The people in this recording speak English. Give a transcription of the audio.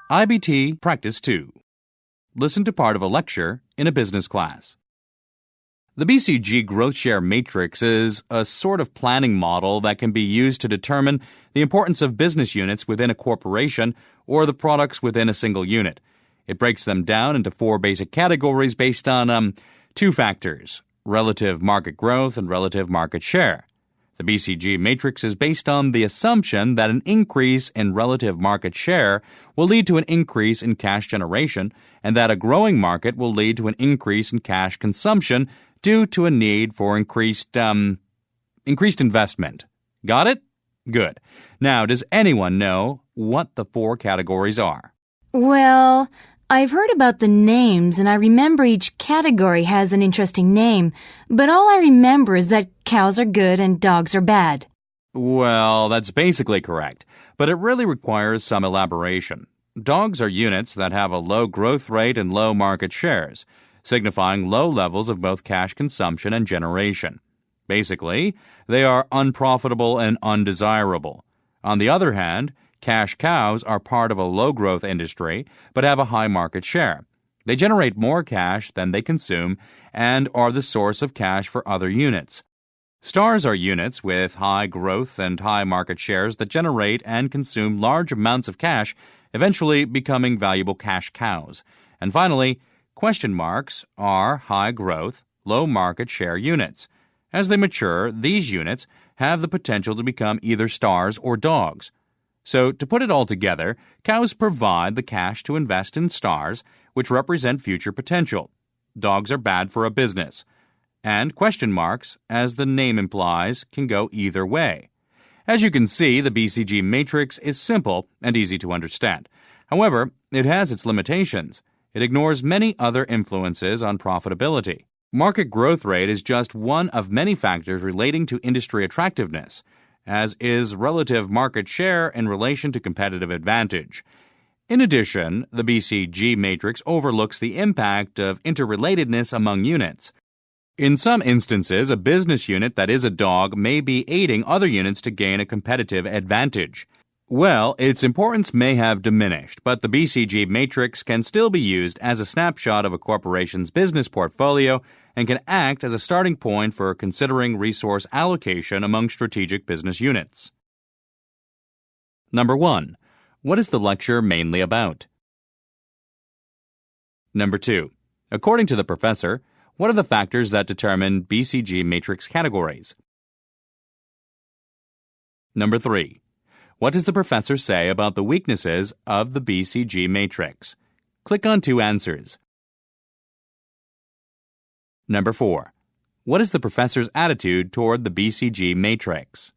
IBT Practice 2. Listen to part of a lecture in a business class. The BCG Growth Share Matrix is a sort of planning model that can be used to determine the importance of business units within a corporation or the products within a single unit. It breaks them down into 4 basic categories based on 2 factors: relative market growth and relative market share. The BCG matrix is based on the assumption that an increase in relative market share will lead to an increase in cash generation and that a growing market will lead to an increase in cash consumption due to a need for increased investment. Got it? Good. Now, does anyone know what the 4 categories are? Well, I've heard about the names, and I remember each category has an interesting name, but all I remember is that cows are good and dogs are bad. Well, that's basically correct, but it really requires some elaboration. Dogs are units that have a low growth rate and low market shares, signifying low levels of both cash consumption and generation. Basically, they are unprofitable and undesirable. On the other hand, cash cows are part of a low-growth industry but have a high market share. They generate more cash than they consume and are the source of cash for other units. Stars are units with high growth and high market shares that generate and consume large amounts of cash, eventually becoming valuable cash cows. And finally, question marks are high growth, low market share units. As they mature, these units have the potential to become either stars or dogs. So, to put it all together, cows provide the cash to invest in stars, which represent future potential. Dogs are bad for a business. And question marks, as the name implies, can go either way. As you can see, the BCG matrix is simple and easy to understand. However, it has its limitations. It ignores many other influences on profitability. Market growth rate is just one of many factors relating to industry attractiveness, as is relative market share in relation to competitive advantage. In addition, the BCG matrix overlooks the impact of interrelatedness among units. In some instances, a business unit that is a dog may be aiding other units to gain a competitive advantage. Well, its importance may have diminished, but the BCG matrix can still be used as a snapshot of a corporation's business portfolio and can act as a starting point for considering resource allocation among strategic business units. Number 1. What is the lecture mainly about? Number 2. According to the professor, what are the factors that determine BCG matrix categories? Number 3. What does the professor say about the weaknesses of the BCG matrix? Click on 2 answers. Number 4. What is the professor's attitude toward the BCG matrix?